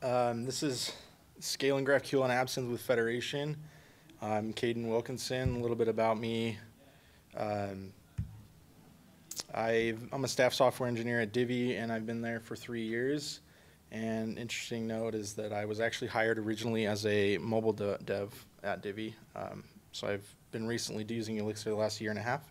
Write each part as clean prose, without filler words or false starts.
This is Scaling GraphQL and Absinthe with Federation. I'm Kaden Wilkinson. A little bit about me. I'm a staff software engineer at Divi, and I've been there for 3 years. And interesting note is that I was actually hired originally as a mobile dev at Divi. So I've been recently using Elixir the last year and a half.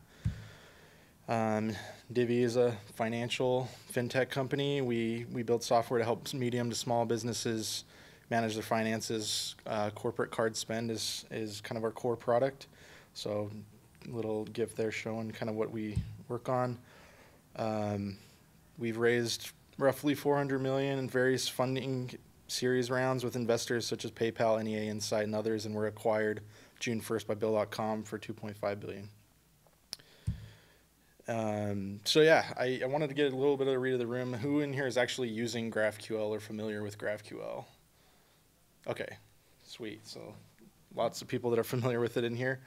Divi is a financial fintech company. We build software to help medium to small businesses manage their finances. Corporate card spend is kind of our core product. So little GIF there showing kind of what we work on. We've raised roughly $400 million in various funding series rounds with investors such as PayPal, NEA, Insight, and others, and we're acquired June 1st by Bill.com for $2.5 billion. So yeah, I wanted to get a little bit of a read of the room. Who in here is actually using GraphQL or familiar with GraphQL? Okay, sweet. So lots of people that are familiar with it in here.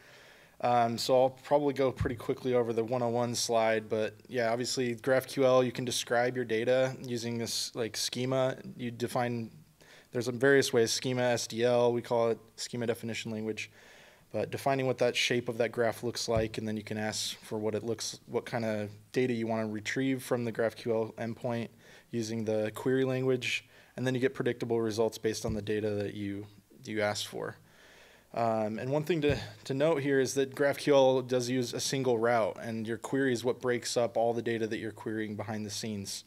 So I'll probably go pretty quickly over the 101 slide, but yeah, obviously GraphQL, you can describe your data using this like schema. You define, there's various ways, schema, SDL, we call it schema definition language. But defining what that shape of that graph looks like, and then you can ask for what kind of data you want to retrieve from the GraphQL endpoint using the query language, and then you get predictable results based on the data that you asked for. And one thing to note here is that GraphQL does use a single route, and your query is what breaks up all the data that you're querying behind the scenes.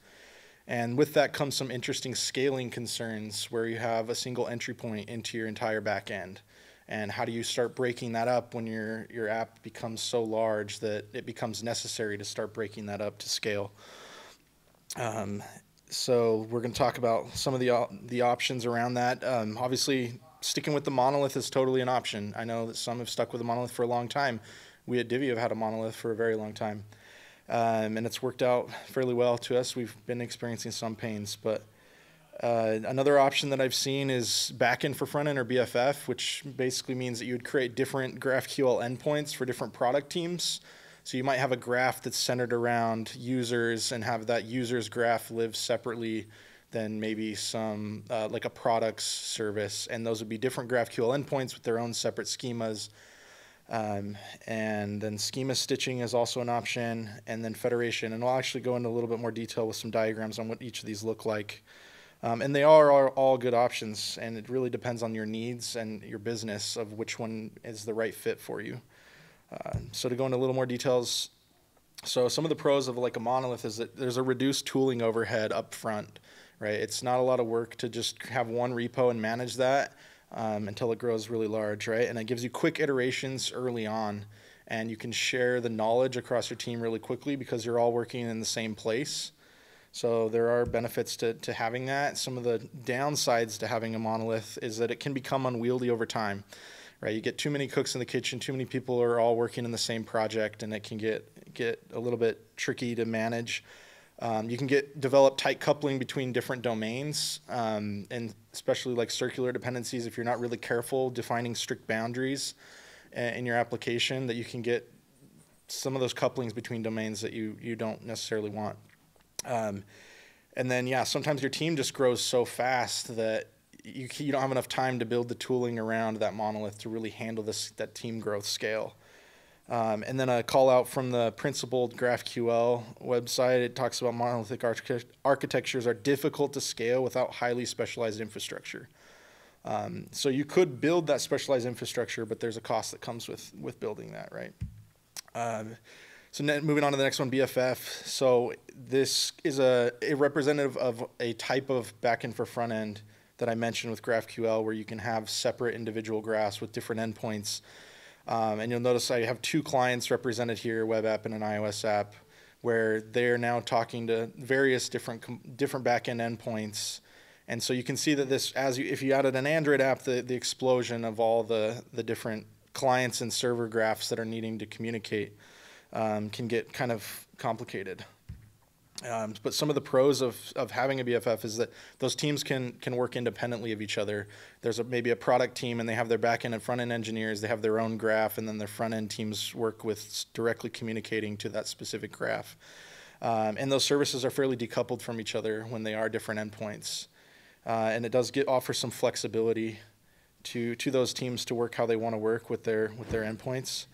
And with that comes some interesting scaling concerns where you have a single entry point into your entire back end. And how do you start breaking that up when your app becomes so large that it becomes necessary to start breaking that up to scale? So we're going to talk about some of the options around that. Obviously, sticking with the monolith is totally an option. I know that some have stuck with the monolith for a long time. We at Divi have had a monolith for a very long time. And it's worked out fairly well to us. We've been experiencing some pains, but another option that I've seen is backend for frontend, or BFF, which basically means that you would create different GraphQL endpoints for different product teams. So you might have a graph that's centered around users and have that user's graph live separately than maybe some like a products service, and those would be different GraphQL endpoints with their own separate schemas. And then schema stitching is also an option, and then federation. And I'll actually go into a little bit more detail with some diagrams on what each of these look like. And they are all good options, and it really depends on your needs and your business of which one is the right fit for you. So to go into a little more details, so some of the pros of like a monolith is that there's a reduced tooling overhead up front, right? It's not a lot of work to just have one repo and manage that until it grows really large, right? And it gives you quick iterations early on, and you can share the knowledge across your team really quickly because you're all working in the same place. So there are benefits to having that. Some of the downsides to having a monolith is that it can become unwieldy over time, right? You get too many cooks in the kitchen, too many people are all working in the same project, and it can get a little bit tricky to manage. You can develop tight coupling between different domains, and especially like circular dependencies if you're not really careful defining strict boundaries in your application, that you can get some of those couplings between domains that you don't necessarily want. And then, yeah, sometimes your team just grows so fast that you don't have enough time to build the tooling around that monolith to really handle that team growth scale. And then a call out from the principled GraphQL website. It talks about monolithic architectures are difficult to scale without highly specialized infrastructure. So you could build that specialized infrastructure, but there's a cost that comes with building that, right? So moving on to the next one, BFF. So this is a representative of a type of backend for front end that I mentioned with GraphQL, where you can have separate individual graphs with different endpoints. And you'll notice I have two clients represented here, web app and an iOS app, where they're now talking to various different backend endpoints. And so you can see that this, if you added an Android app, the explosion of all the different clients and server graphs that are needing to communicate can get kind of complicated. But some of the pros of having a BFF is that those teams can work independently of each other. There's maybe a product team, and they have their back-end and front-end engineers. They have their own graph, and then their front-end teams work with directly communicating to that specific graph. And those services are fairly decoupled from each other when they are different endpoints. and it does offer some flexibility to those teams to work how they want to work with their endpoints.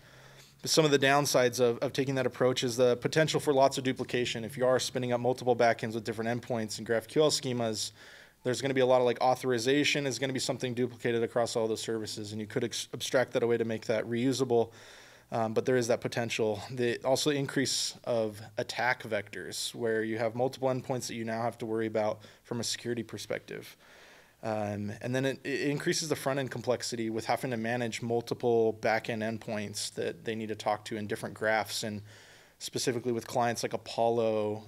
But some of the downsides of taking that approach is the potential for lots of duplication. If you are spinning up multiple backends with different endpoints and GraphQL schemas, there's going to be a lot of like authorization is going to be something duplicated across all those services, and you could abstract that away to make that reusable. But there is that potential. Also increase of attack vectors, where you have multiple endpoints that you now have to worry about from a security perspective. And then it increases the front-end complexity with having to manage multiple back-end endpoints that they need to talk to in different graphs. And specifically with clients like Apollo,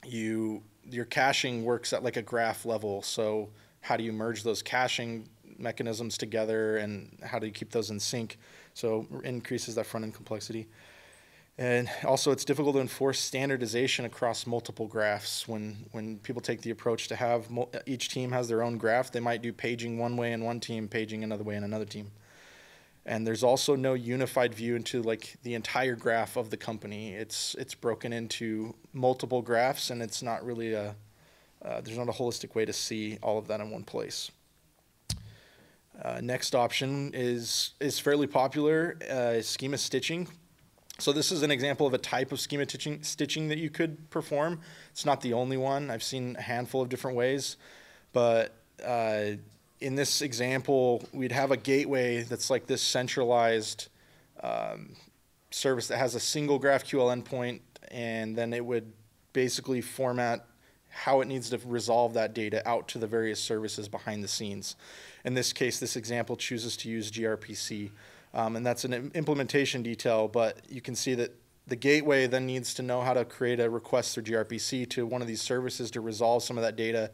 your caching works at like a graph level. So how do you merge those caching mechanisms together, and how do you keep those in sync? So increases that front-end complexity. And also, it's difficult to enforce standardization across multiple graphs. When people take the approach to have each team has their own graph, they might do paging one way in one team, paging another way in another team. And there's also no unified view into like the entire graph of the company. It's broken into multiple graphs, and it's not really there's not a holistic way to see all of that in one place. Next option is fairly popular, schema stitching. So this is an example of a type of schema stitching that you could perform. It's not the only one. I've seen a handful of different ways. But in this example, we'd have a gateway that's like this centralized service that has a single GraphQL endpoint, and then it would basically format how it needs to resolve that data out to the various services behind the scenes. In this case, this example chooses to use gRPC. And that's an implementation detail, but you can see that the gateway then needs to know how to create a request through gRPC to one of these services to resolve some of that data,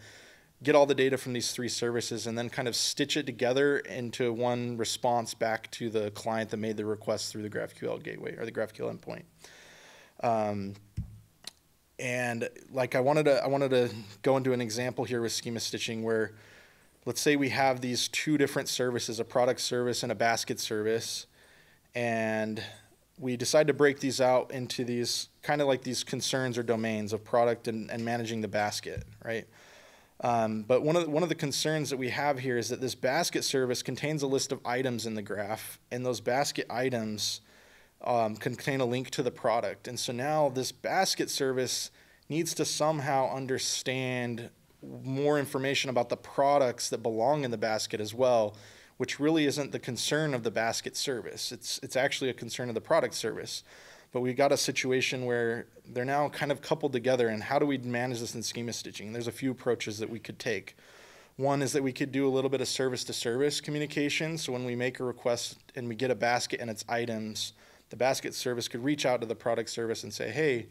get all the data from these three services, and then kind of stitch it together into one response back to the client that made the request through the GraphQL gateway or the GraphQL endpoint. And like I wanted to go into an example here with schema stitching where, let's say we have these two different services, a product service and a basket service, and we decide to break these out into these kind of like these concerns or domains of product and managing the basket, right? But one of the concerns that we have here is that this basket service contains a list of items in the graph, and those basket items contain a link to the product. And so now this basket service needs to somehow understand more information about the products that belong in the basket as well, which really isn't the concern of the basket service. It's actually a concern of the product service. But we got a situation where they're now kind of coupled together, and how do we manage this in schema stitching? There's a few approaches that we could take. One is that we could do a little bit of service-to-service communication. So when we make a request and we get a basket and its items, the basket service could reach out to the product service and say, hey,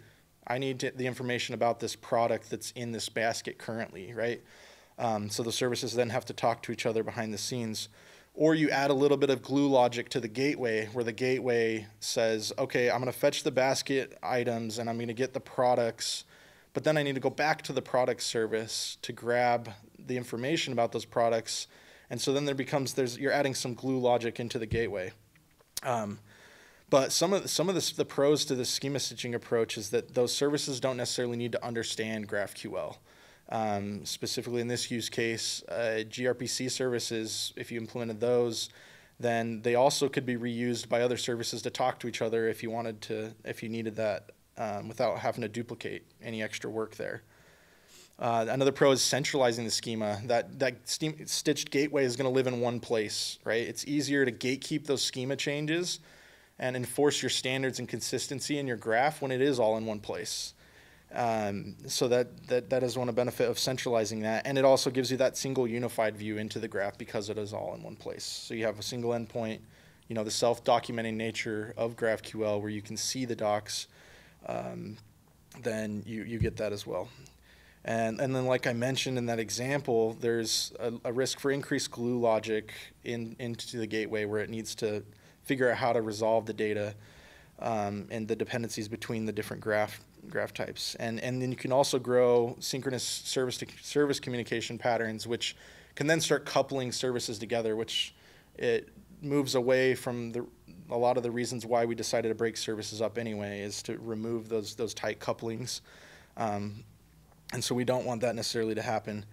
I need the information about this product that's in this basket currently, right? So the services then have to talk to each other behind the scenes. Or you add a little bit of glue logic to the gateway, where the gateway says, okay, I'm going to fetch the basket items and I'm going to get the products, but then I need to go back to the product service to grab the information about those products. And so then you're adding some glue logic into the gateway. But some of the pros to the schema stitching approach is that those services don't necessarily need to understand GraphQL. Specifically in this use case, gRPC services, if you implemented those, then they also could be reused by other services to talk to each other if you needed that, without having to duplicate any extra work there. Another pro is centralizing the schema. That stitched gateway is going to live in one place, right? It's easier to gatekeep those schema changes and enforce your standards and consistency in your graph when it is all in one place. So that is one benefit of centralizing that, and it also gives you that single unified view into the graph because it is all in one place. So you have a single endpoint, the self-documenting nature of GraphQL where you can see the docs, then you get that as well. And then, like I mentioned in that example, there's a risk for increased glue logic into the gateway where it needs to figure out how to resolve the data and the dependencies between the different graph types. And then you can also grow synchronous service-to-service communication patterns, which can then start coupling services together, which it moves away from a lot of the reasons why we decided to break services up anyway, is to remove those tight couplings. And so we don't want that necessarily to happen.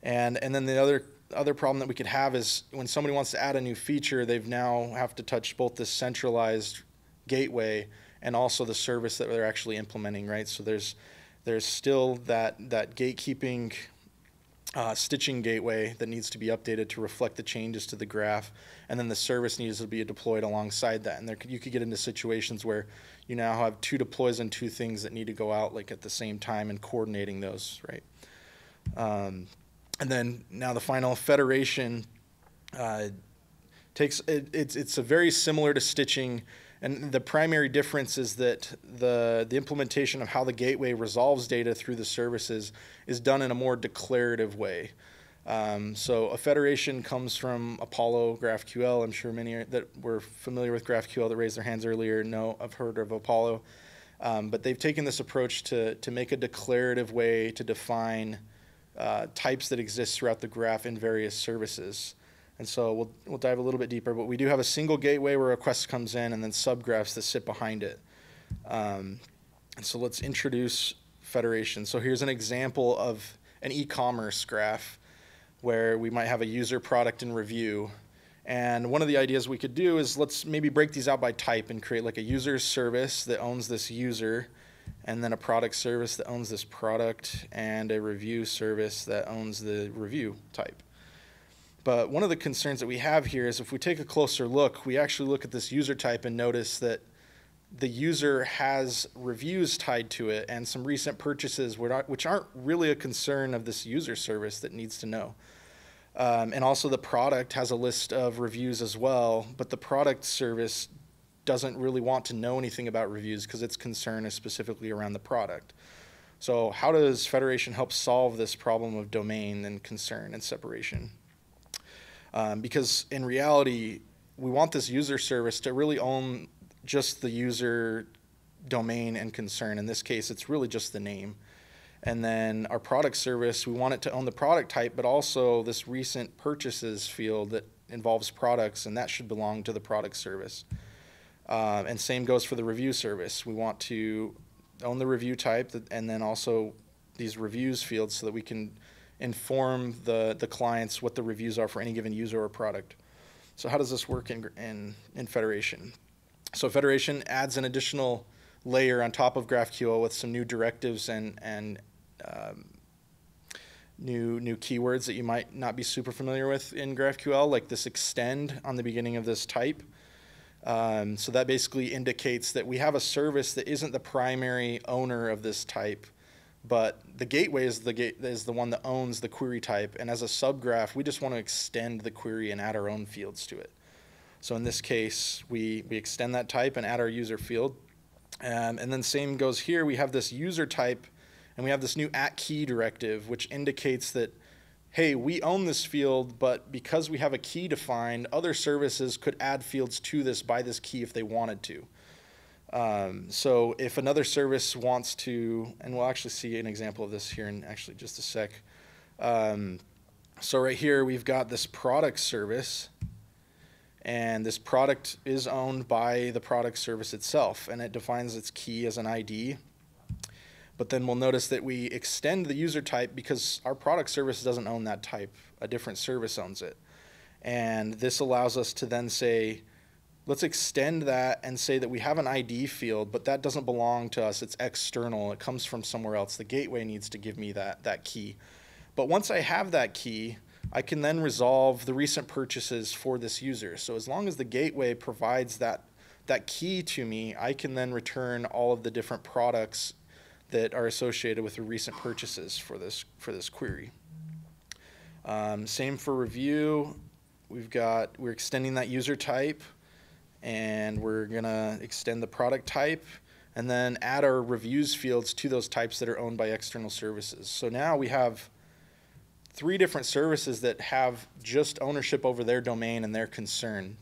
And then the other problem that we could have is when somebody wants to add a new feature, they've now have to touch both the centralized gateway and also the service that they're actually implementing, right? So there's still that gatekeeping stitching gateway that needs to be updated to reflect the changes to the graph, and then the service needs to be deployed alongside that. And you could get into situations where you now have two deploys and two things that need to go out like at the same time and coordinating those, right? And then now the final federation it's a very similar to stitching, and the primary difference is that the implementation of how the gateway resolves data through the services is done in a more declarative way. So a federation comes from Apollo GraphQL. I'm sure many that were familiar with GraphQL that raised their hands earlier have heard of Apollo. But they've taken this approach to make a declarative way to define types that exist throughout the graph in various services. And so we'll dive a little bit deeper, but we do have a single gateway where a request comes in and then subgraphs that sit behind it. And so let's introduce federation. So here's an example of an e-commerce graph where we might have a user, product, and review. And one of the ideas we could do is let's maybe break these out by type and create like a user service that owns this user, and then a product service that owns this product, and a review service that owns the review type. But one of the concerns that we have here is if we take a closer look, we actually look at this user type and notice that the user has reviews tied to it and some recent purchases which aren't really a concern of this user service that needs to know. And also the product has a list of reviews as well, but the product service doesn't really want to know anything about reviews because its concern is specifically around the product. So how does Federation help solve this problem of domain and concern and separation? Because in reality, we want this user service to really own just the user domain and concern. In this case, it's really just the name. And then our product service, we want it to own the product type, but also this recent purchases field that involves products, and that should belong to the product service. And same goes for the review service. We want to own the review type and then also these reviews fields so that we can inform the clients what the reviews are for any given user or product. So how does this work in Federation? So Federation adds an additional layer on top of GraphQL with some new directives and new keywords that you might not be super familiar with in GraphQL, like this extend on the beginning of this type. So that basically indicates that we have a service that isn't the primary owner of this type, but the gateway is the one that owns the query type, and as a subgraph, we just want to extend the query and add our own fields to it. So in this case, we extend that type and add our user field. And then same goes here. We have this user type, and we have this new @key directive, which indicates that, hey, we own this field, but because we have a key defined, other services could add fields to this by this key if they wanted to. So if another service wants to, and we'll actually see an example of this here in actually just a sec. So right here we've got this product service, and this product is owned by the product service itself, and it defines its key as an ID. But then we'll notice that we extend the user type because our product service doesn't own that type. A different service owns it. And this allows us to then say, let's extend that and say that we have an ID field, but that doesn't belong to us. It's external. It comes from somewhere else. The gateway needs to give me that key. But once I have that key, I can then resolve the recent purchases for this user. So as long as the gateway provides that key to me, I can then return all of the different products that are associated with the recent purchases for this query. Same for review. We're extending that user type, and we're gonna extend the product type and then add our reviews fields to those types that are owned by external services. So now we have 3 different services that have just ownership over their domain and their concern.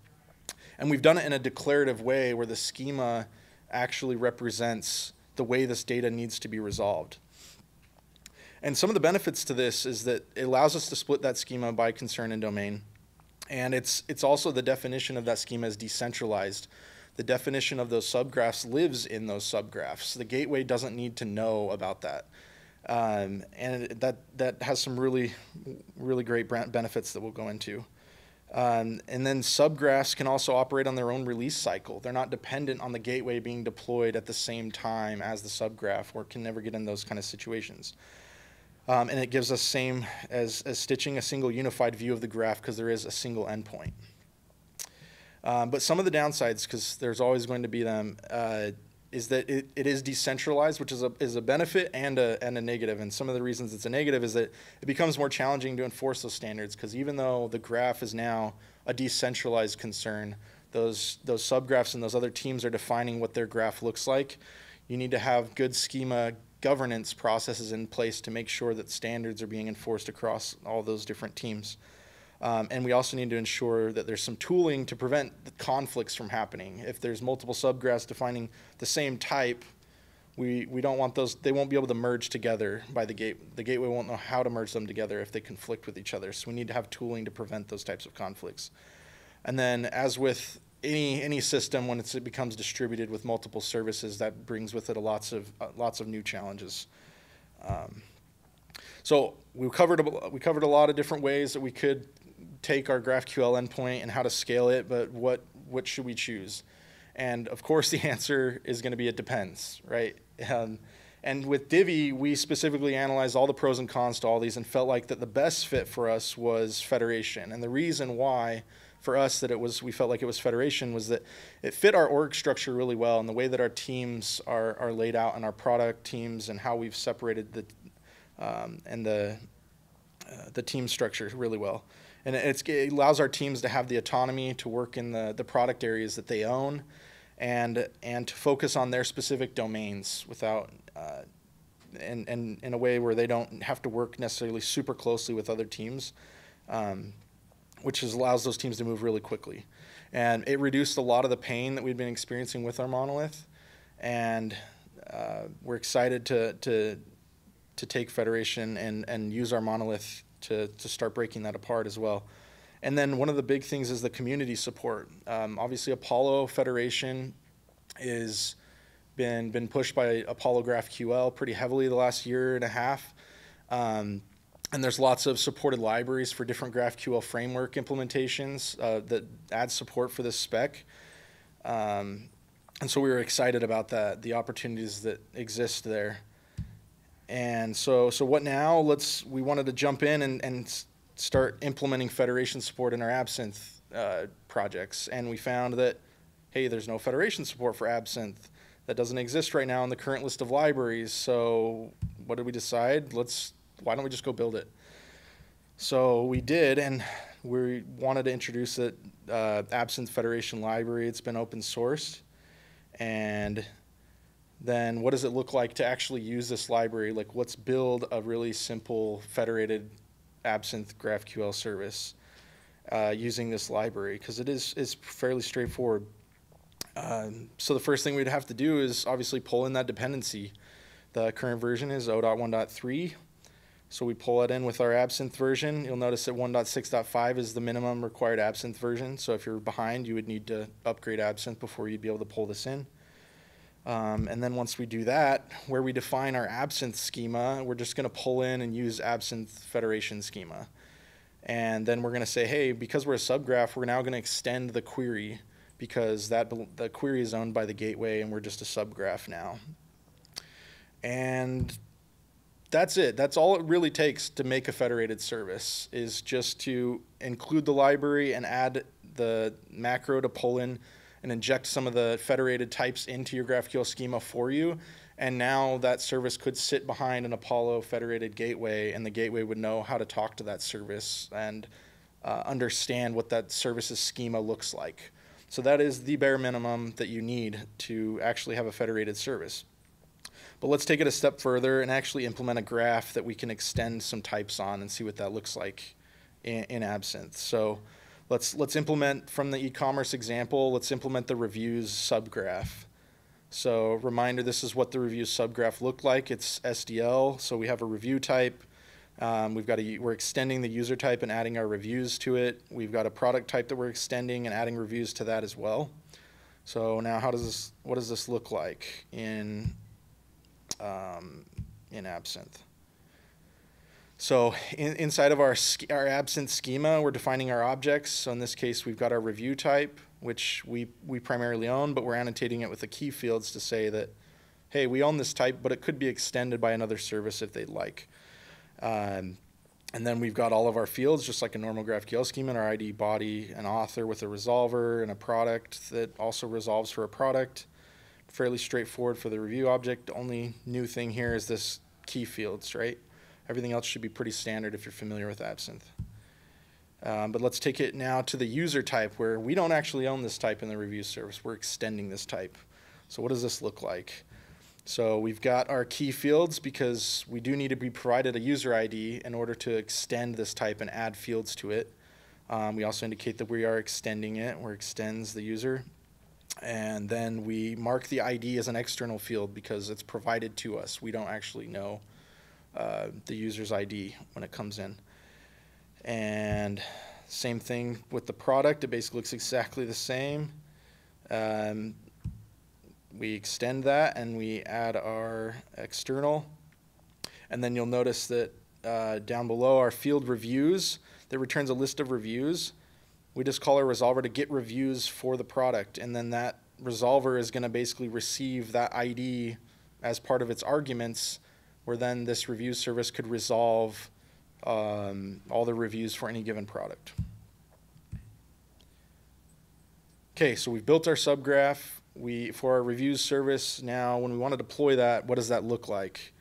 And we've done it in a declarative way where the schema actually represents the way this data needs to be resolved. And some of the benefits to this is that it allows us to split that schema by concern and domain. And it's also the definition of that schema is decentralized. The definition of those subgraphs lives in those subgraphs. The gateway doesn't need to know about that. And that has some really great benefits that we'll go into. And then subgraphs can also operate on their own release cycle. They're not dependent on the gateway being deployed at the same time as the subgraph, or can never get in those kind of situations. And it gives us same as stitching a single unified view of the graph, because there is a single endpoint. But some of the downsides, because there's always going to be them, is that it is decentralized, which is a benefit and a negative. And some of the reasons it's a negative is that it becomes more challenging to enforce those standards, because even though the graph is now a decentralized concern, those subgraphs and those other teams are defining what their graph looks like. You need to have good schema governance processes in place to make sure that standards are being enforced across all those different teams. And we also need to ensure that there's some tooling to prevent the conflicts from happening. If there's multiple subgraphs defining the same type, we don't want those. They won't be able to merge together by the gateway. The gateway won't know how to merge them together if they conflict with each other. So we need to have tooling to prevent those types of conflicts. And then, as with any system, when it becomes distributed with multiple services, that brings with it lots of new challenges. So we covered a lot of different ways that we could take our GraphQL endpoint and how to scale it, but what should we choose? And of course, the answer is going to be it depends, right? And with Divi, we specifically analyzed all the pros and cons to all these and felt like that the best fit for us was Federation. And the reason why for us that we felt like it was Federation was that it fit our org structure really well, and the way that our teams are laid out, and our product teams, and how we've separated the team structure really well. And it allows our teams to have the autonomy to work in the product areas that they own, and to focus on their specific domains without and in a way where they don't have to work necessarily super closely with other teams, which allows those teams to move really quickly. And it reduced a lot of the pain that we'd been experiencing with our monolith, and we're excited to take Federation and use our monolith to start breaking that apart as well. And then one of the big things is the community support. Obviously, Apollo Federation is been pushed by Apollo GraphQL pretty heavily the last year and a half. And there's lots of supported libraries for different GraphQL framework implementations that add support for this spec. And so we were excited about that, the opportunities that exist there. And so what now? We wanted to jump in and start implementing Federation support in our Absinthe projects. And we found that, hey, there's no Federation support for Absinthe. That doesn't exist right now in the current list of libraries. So what did we decide? Why don't we just go build it? So we did, and we wanted to introduce the Absinthe Federation library. It's been open sourced. And then what does it look like to actually use this library? Like, let's build a really simple federated Absinthe GraphQL service using this library, because it's fairly straightforward. So the first thing we'd have to do is obviously pull in that dependency. The current version is 0.1.3. So we pull it in with our Absinthe version. You'll notice that 1.6.5 is the minimum required Absinthe version. So if you're behind, you would need to upgrade Absinthe before you'd be able to pull this in. And then once we do that, where we define our Absinthe schema, we're just going to pull in and use Absinthe Federation schema. And then we're going to say, hey, because we're a subgraph, we're now going to extend the query, because the query is owned by the gateway and we're just a subgraph now. And that's it. That's all it really takes to make a federated service, is just to include the library and add the macro to pull in and inject some of the federated types into your GraphQL schema for you. And now that service could sit behind an Apollo federated gateway, and the gateway would know how to talk to that service and understand what that service's schema looks like. So that is the bare minimum that you need to actually have a federated service. But let's take it a step further and actually implement a graph that we can extend some types on and see what that looks like in Absinthe. So let's implement from the eCommerce example, let's implement the reviews subgraph. So reminder, this is what the reviews subgraph looked like. It's SDL, so we have a review type. We're extending the user type and adding our reviews to it. We've got a product type that we're extending and adding reviews to that as well. So now what does this look like in Absinthe? So inside of our Absinthe schema, we're defining our objects. So in this case, we've got our review type, which we primarily own, but we're annotating it with the key fields to say that, hey, we own this type, but it could be extended by another service if they'd like. And then we've got all of our fields, just like a normal GraphQL schema, and our ID, body, an author with a resolver, and a product that also resolves for a product. Fairly straightforward for the review object. The only new thing here is this key fields, right? Everything else should be pretty standard if you're familiar with Absinthe. But let's take it now to the user type, where we don't actually own this type in the review service. We're extending this type. So what does this look like? So we've got our key fields because we do need to be provided a user ID in order to extend this type and add fields to it. We also indicate that we are extending it, where extends the user. And then we mark the ID as an external field because it's provided to us. We don't actually know the user's ID when it comes in. And same thing with the product. It basically looks exactly the same. We extend that and we add our external. And then you'll notice that down below our field reviews, that returns a list of reviews. We just call our resolver to get reviews for the product. And then that resolver is going to basically receive that ID as part of its arguments, where then this review service could resolve all the reviews for any given product. Okay, so we've built our subgraph. For our reviews service now, when we want to deploy that, what does that look like?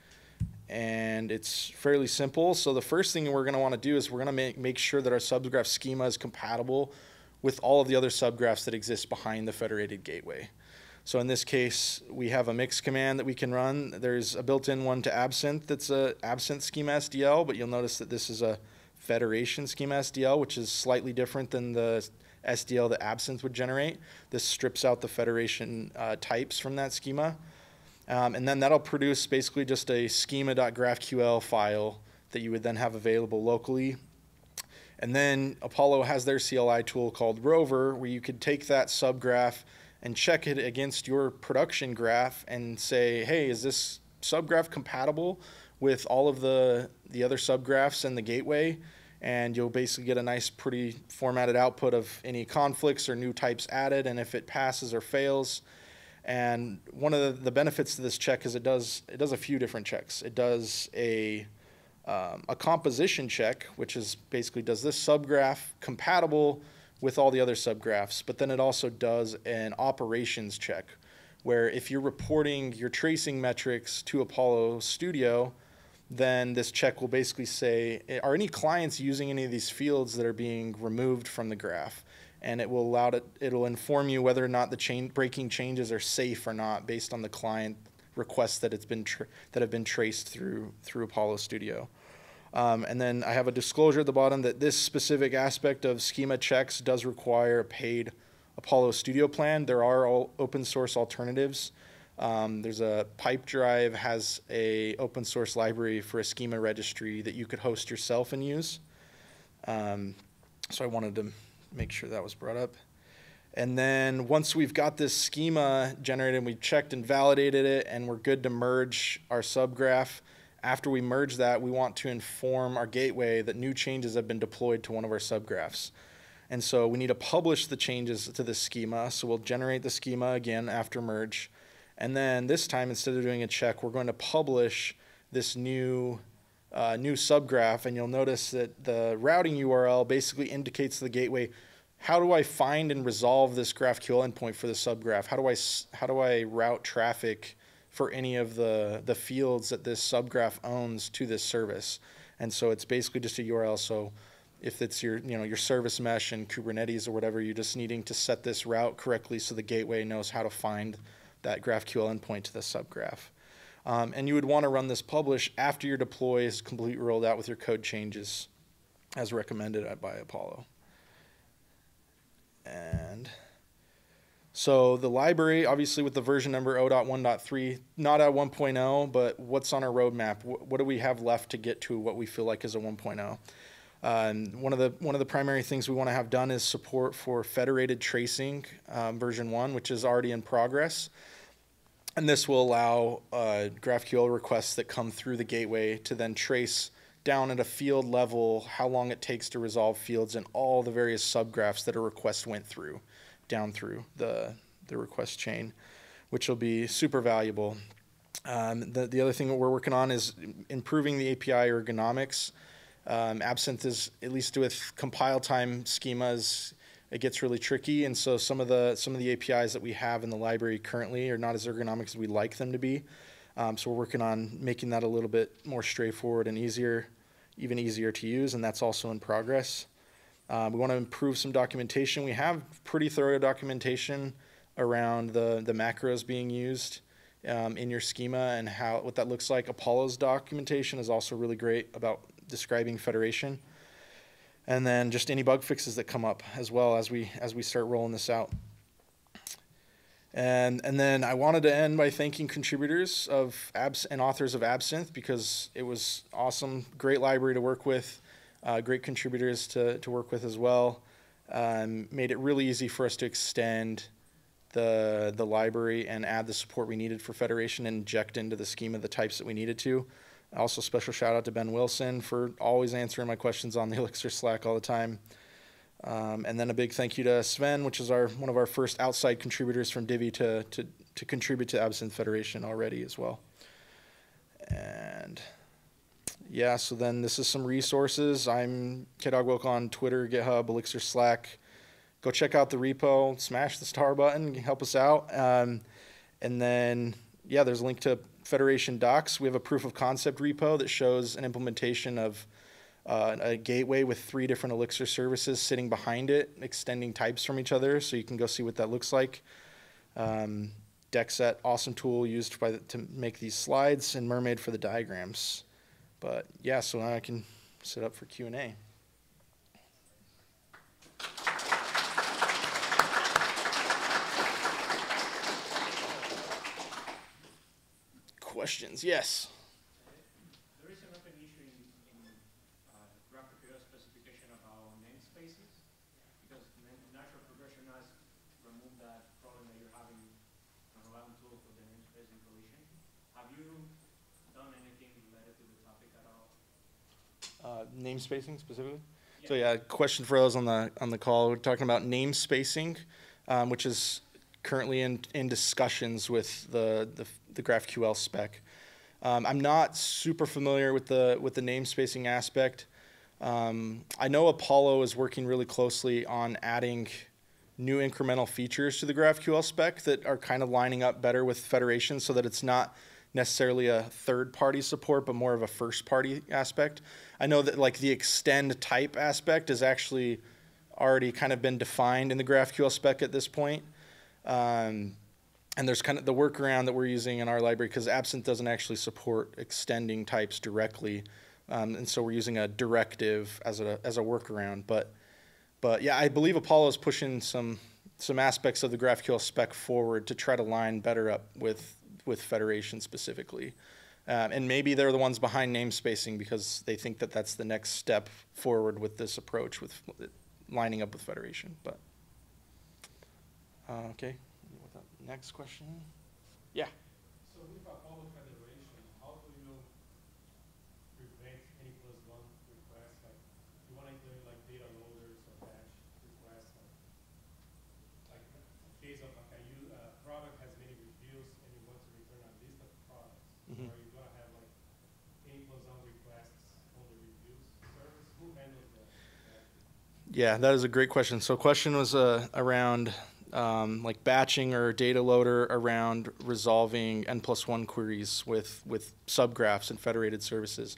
And it's fairly simple. So the first thing we're going to want to do is we're going to make sure that our subgraph schema is compatible with all of the other subgraphs that exist behind the federated gateway. So in this case, we have a mix command that we can run. There's a built-in one to Absinthe that's a Absinthe schema SDL, but you'll notice that this is a Federation schema SDL, which is slightly different than the SDL that Absinthe would generate. This strips out the Federation types from that schema. And then that'll produce basically just a schema.graphql file that you would then have available locally. And then Apollo has their CLI tool called Rover, where you could take that subgraph and check it against your production graph and say, hey, is this subgraph compatible with all of the other subgraphs and the gateway? And you'll basically get a nice, pretty formatted output of any conflicts or new types added, and if it passes or fails. And one of the benefits to this check is it does a few different checks. It does a composition check, which is basically, does this subgraph compatible with all the other subgraphs? But then it also does an operations check, where if you're reporting your tracing metrics to Apollo Studio, then this check will basically say, are any clients using any of these fields that are being removed from the graph? And it will it'll inform you whether or not the breaking changes are safe or not based on the client requests that have been traced through Apollo Studio. And then I have a disclosure at the bottom that this specific aspect of schema checks does require a paid Apollo Studio plan. There are all open source alternatives. There's a Pipedrive has a open source library for a schema registry that you could host yourself and use. So I wanted to make sure that was brought up. And then once we've got this schema generated and we've checked and validated it and we're good to merge our subgraph, after we merge that, we want to inform our gateway that new changes have been deployed to one of our subgraphs. And so we need to publish the changes to the schema. So we'll generate the schema again after merge. And then this time, instead of doing a check, we're going to publish this new subgraph. And you'll notice that the routing URL basically indicates to the gateway, how do I find and resolve this GraphQL endpoint for the subgraph? How do I route traffic for any of the fields that this subgraph owns to this service? And so it's basically just a URL. So if it's your service mesh and Kubernetes or whatever, you're just needing to set this route correctly so the gateway knows how to find that GraphQL endpoint to the subgraph. And you would want to run this publish after your deploy is completely rolled out with your code changes as recommended by Apollo. And so the library, obviously with the version number 0.1.3, not at 1.0, but what's on our roadmap? What do we have left to get to what we feel like is a 1.0? One of the primary things we want to have done is support for federated tracing, version 1, which is already in progress. And this will allow GraphQL requests that come through the gateway to then trace down at a field level how long it takes to resolve fields and all the various subgraphs that a request went through, down through the request chain, which will be super valuable. The other thing that we're working on is improving the API ergonomics. Absinthe is, at least with compile time schemas, it gets really tricky, and so some of the APIs that we have in the library currently are not as ergonomic as we'd like them to be. So we're working on making that a little bit more straightforward and easier, even easier to use, and that's also in progress. We want to improve some documentation. We have pretty thorough documentation around the macros being used in your schema and what that looks like. Apollo's documentation is also really great about describing federation. And then just any bug fixes that come up as well as we start rolling this out. And then I wanted to end by thanking contributors and authors of Absinthe, because it was awesome, great library to work with, great contributors to work with as well. Made it really easy for us to extend the library and add the support we needed for federation and inject into the schema the types that we needed to. Also, special shout out to Ben Wilson for always answering my questions on the Elixir Slack all the time. And then a big thank you to Sven, which is one of our first outside contributors from Divi to contribute to Absinthe Federation already as well. And yeah, so then this is some resources. I'm KDogWilk on Twitter, GitHub, Elixir Slack. Go check out the repo, smash the star button, help us out. And then, yeah, there's a link to Federation docs. We have a proof of concept repo that shows an implementation of a gateway with 3 different Elixir services sitting behind it, extending types from each other, so you can go see what that looks like. Deckset, awesome tool used to make these slides, and Mermaid for the diagrams. But yeah, so now I can set up for Q&A. Questions? Yes. There is an open issue in GraphQL specification about namespaces, because natural progression has removed that problem that you're having on a random tool for the namespacing collision. Have you done anything related to the topic at all? Namespacing specifically? Yeah. So yeah, question for those on the call. We're talking about namespacing, which is currently in discussions with the GraphQL spec. I'm not super familiar with the namespacing aspect. I know Apollo is working really closely on adding new incremental features to the GraphQL spec that are kind of lining up better with Federation, so that it's not necessarily a third-party support, but more of a first-party aspect. I know that like the extend type aspect is actually already kind of been defined in the GraphQL spec at this point. And there's kind of the workaround that we're using in our library, because Absinthe doesn't actually support extending types directly, and so we're using a directive as a workaround. But yeah, I believe Apollo is pushing some aspects of the GraphQL spec forward to try to line better up with Federation specifically, and maybe they're the ones behind namespacing because they think that that's the next step forward with this approach with lining up with Federation. But okay. Next question. Yeah. So with Apollo Federation, how do you prevent any +1 requests? Like, you want to include like data loaders or batch requests? Like a case of like a product has many reviews and you want to return a list of products. Mm-hmm. Or you want to have like any +1 requests on the reviews service? Who handles that? Yeah, that is a great question. So question was around like batching or data loader around resolving N+1 queries with subgraphs and federated services.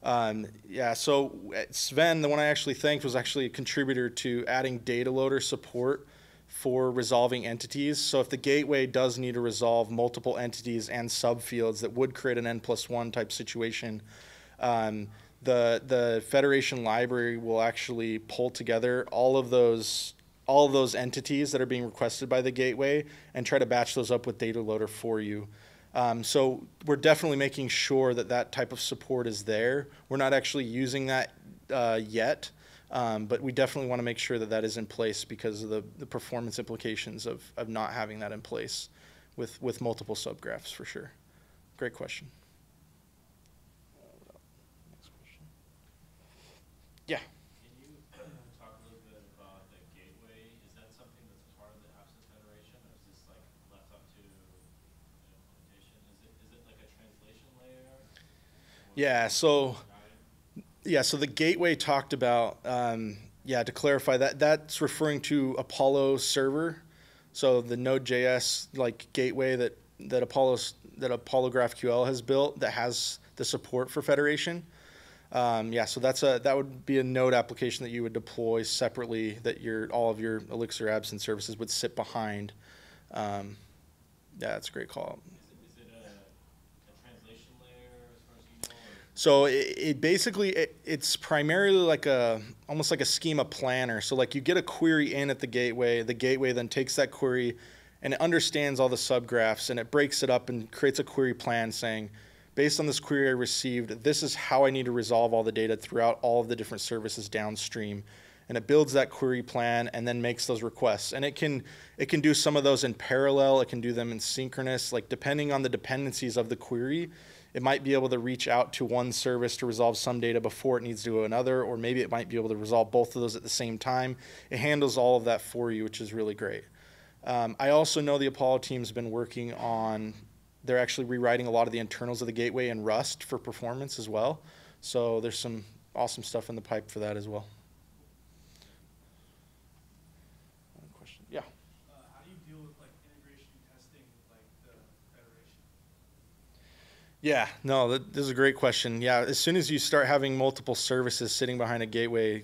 Yeah, so Sven, the one I actually thanked, was actually a contributor to adding data loader support for resolving entities. So if the gateway does need to resolve multiple entities and subfields that would create an N+1 type situation, the Federation library will actually pull together all of those entities that are being requested by the gateway and try to batch those up with data loader for you. So we're definitely making sure that type of support is there. We're not actually using that yet, but we definitely want to make sure that is in place because of the performance implications of not having that in place with multiple subgraphs for sure. Great question. Next question. Yeah, so the gateway talked about, to clarify that's referring to Apollo server. So the Node.js like gateway that Apollo GraphQL has built that has the support for federation. So that would be a Node application that you would deploy separately that all of your Elixir Absinthe services would sit behind. That's a great call. Is it a translation layer as far as you know? So it's primarily like almost like a schema planner. So like you get a query in at the gateway then takes that query and it understands all the subgraphs and it breaks it up and creates a query plan saying, based on this query I received, this is how I need to resolve all the data throughout all of the different services downstream. And it builds that query plan and then makes those requests. And it can do some of those in parallel. It can do them in synchronous, like depending on the dependencies of the query. It might be able to reach out to one service to resolve some data before it needs to go to another, or maybe it might be able to resolve both of those at the same time. It handles all of that for you, which is really great. I also know the Apollo team's been working on, they're actually rewriting a lot of the internals of the gateway in Rust for performance as well. So there's some awesome stuff in the pipe for that as well. Question? Yeah. How do you deal with like integration testing with like the federation? Yeah, no, this is a great question. Yeah, as soon as you start having multiple services sitting behind a gateway,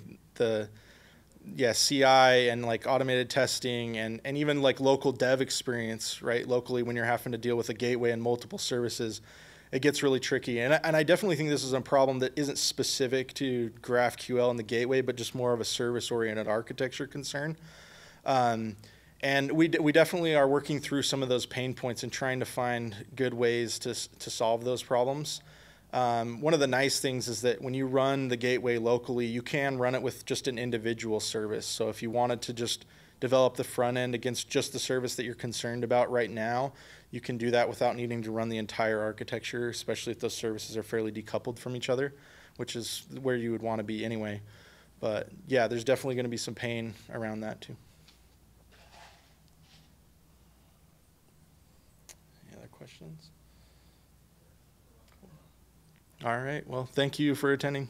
CI and like automated testing and even like local dev experience, right? Locally, when you're having to deal with a gateway and multiple services, it gets really tricky. And I definitely think this is a problem that isn't specific to GraphQL and the gateway, but just more of a service-oriented architecture concern. And we definitely are working through some of those pain points and trying to find good ways to solve those problems. One of the nice things is that when you run the gateway locally, you can run it with just an individual service. So if you wanted to just develop the front end against just the service that you're concerned about right now, you can do that without needing to run the entire architecture, especially if those services are fairly decoupled from each other, which is where you would want to be anyway. But yeah, there's definitely going to be some pain around that too. Any other questions? All right. Well, thank you for attending.